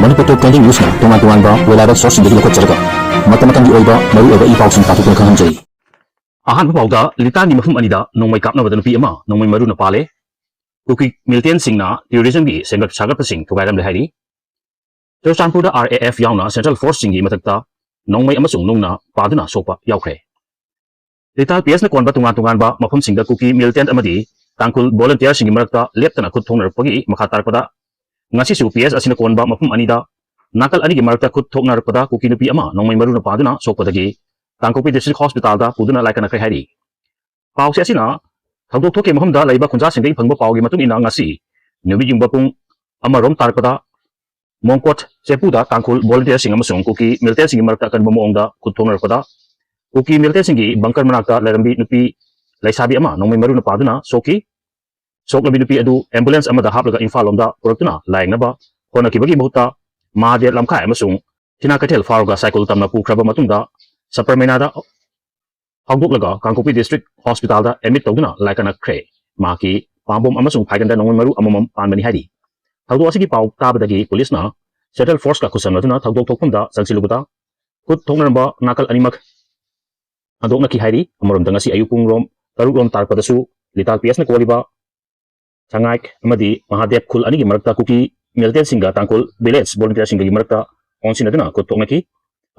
Manipur Top Trending News na tungan-tungan ba reliable source hindi ko tsarga. Mata-matang oiba maru oiba ipaw sing tapos kan hanjay. Ahan pawda litan ni mafum anida nongmai kapna badan pi ama nongmai maru na pale. Kuki millitian singna terrorism gi sengat sagat pasing thugairam le hairi. Chanpurda RAF yauna Central Force singi matakta nongmai amasung nungna paduna sopa yaukre. Lital PS na konba tungan-tungan ba mafum singda kuki millitian amadi tangkul volunteer singi marakta leptana khut thongnar pagi makhatar pada ngasi su PS asina konba mafum anida nakal ani gi marakta khut thongnar pada kuki nupi ama nongmai maru na paduna sopadagi tangkopi district hospital da puduna laikana khay hari pau se asina thangdok thoke mahum da laiba khunja singdai phangba pau gi matung ina ngasi nubi jingba pung amarom tarpada mongkot sepuda tangkul volunteer sing amasung kuki militer sing marakta kan bomongda khut thongnar pada kuki militer singi bangkar manakta larambi nupi laisabi ama nongmai maru na paduna soki sok labi nupi adu ambulance amada haplaga imphal lomda puratuna laingnaba hona kibagi bahutta mahade lamkha amasung tina kathel faruga cycle tamna pukraba matungda Supermena da hongdok laga Kangkopi district hospital da admit tawduna laikana kre maki pambom amasung phaiganda nongmai maru amamam panbani hari thawdo asigi paw tabadagi police na Central Force ka kusamna thawdok thokpumda sangsiluguta kut thongnarba nakal animak andokna ki hari amarom dangasi ayupung rom taruk rom tarpadasu lital PS na koliba changaik amadi mahadep khul ani gi marakta kuki militer singa tangkul village volunteer singa gi marakta onsinaduna kut thokna ki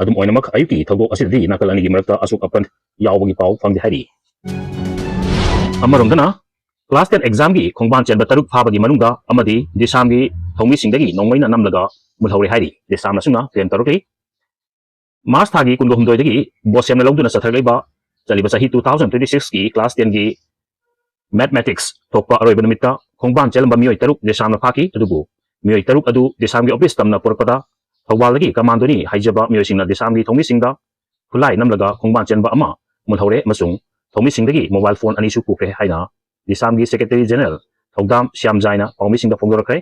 adum oinamak ayuki thawdok asidri nakal ani gi marakta asuk apan yawbagi paw fangdi hari amarom dana class 10 exam gi khongban chenba taruk phabagi manungda amadi DESAM gi thongmi singdagi nongmeina namlaga mulhauri hari DESAM nasuna claim tarukli Mars thagi kungo humdoi dagi bosem na lawduna sa tharlaiba chaliba sahi 2026 gi class 10 gi mathematics thokpa aroiba namitta khongban chelamba mioi taruk DESAM na phaki adubu mioi taruk adu DESAM gi office tamna porpada thawbalagi kamandoni haijaba mioi singna DESAM gi thongmi singda khulai namlaga khongban chenba ama mulhaure masung thongmi singdagi mobile phone ani su pukre haina DESAM gi secretary general thogdam syam jaina pawmi singda phongdorakre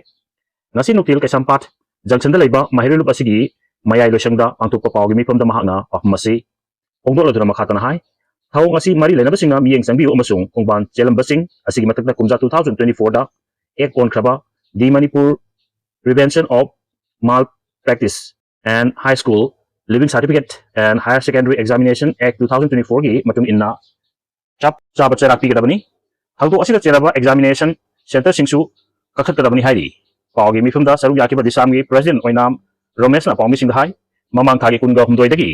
ngasi nukil kaisampat junction da leiba mahirup asigi mayai losangda pangtukpa pawgi mifamda mahakna pahmasi phongdoladuna makhatana hai thau ngasi mari lenaba singa miyeng sangbiu amasung khongban chelamba sing asigi matakna kumja 2024 da ek on khraba di Manipur Prevention of Malpractice and High School Living Certificate and Higher Secondary Examination Act 2024 gi matung inna chap chaba cherak pi kadabani thawdo asida cheraba examination center singsu kakhat kadabani hairi pawgi mifamda saruk yakiba DESAM gi president oinam Romesh na pawmi singda hai mamang thagi kunga humdoi dagi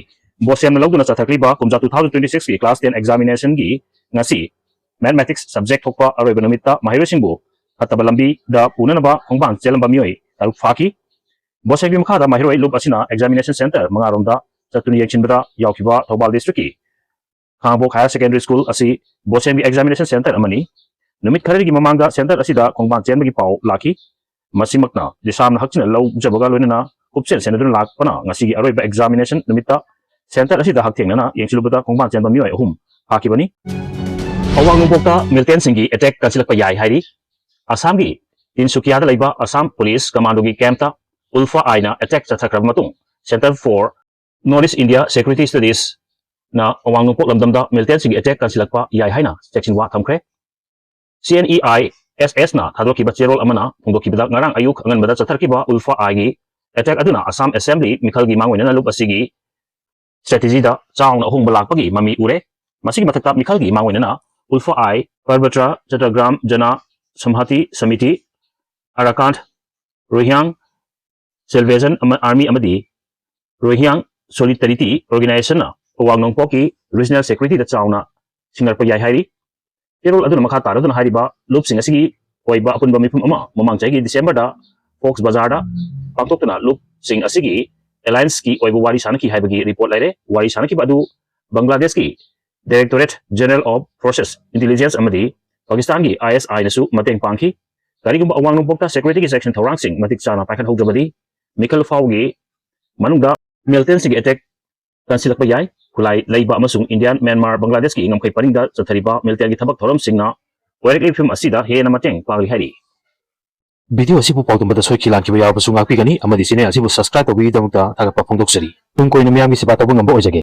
bosem na lawduna chathakliba kumja 2026 gi class 10 examination gi ngasi mathematics subject thokpa aroiba namitta mahiru singbu hatabalambi da punanaba khongbang chelamba mioi taruk phaki bosem gi makhada mahiru lup asina examination center mangaromda chatuni yekchinbada yaukiba Thobal district ki Khangbok Higher Secondary School asi bosem gi examination center amani numit kharegi mamangda center asida khongbang chenbagi paw laki masimakna DESAM na hakchina law jabaga loinana kupsel senadun lakpana ngasi gi aroiba examination numitta center asida hakthengna yengsilubada khongbang chenba mioi ahum phakibani awang nubokta milten singi attack kansilakpa yai hairi Assam gi Tinsukia da leiba Assam Police Commando gi campta Ulfa aina attack chathakra matung Center for Northeast India Security Studies na awang nupok lamdamda milten singi attack kansilakpa yai haina section wa thamkre CNEI SS na thadlokiba cherol amana phongdokibada ngarang ayuk anganbada chatharkiba Ulfa ai attack aduna Assam Assembly mikhalgi mangoina lup asigi strategy da chaung ahung balakpagi mami ure masigi mathakta mikhalgi mangoina Ulfa ai Parbatra Chattogram Jana Samhati Samiti Arakant Rohyang Salvation Army amadi Rohyang Solidarity Organization na awang nongpoki regional security da chauna singarpa yai hairi Tirol aduna makha taraduna hariba lup sing asigi oiba apunba mifum ama mamang chai December da Fox Bazar da pangtokna lup sing asigi alliance ki oiba wari sanaki haibagi report laire wari sanaki badu Bangladesh ki Directorate General of Forces Intelligence amadi Pakistan ki ISI nasu mateng pangki karigumba awang nongpokta security ki section thorang sing matik chana paikhan hojabadi Michael Faugi manungda milten sing attack kansilakpa yai khulai leiba amasung Indian Myanmar Bangladesh ki ngamkai paringda chathariba milten ki thabak thoram singna oirik film asida he na mateng pangli hari Video asibu pawtumbada soikilan kiba yaw basung akpi gani amadi channel asibu subscribe tawbi damukta thagapa phongdoksari tung koina miyam gi siba tabung ngamba ojage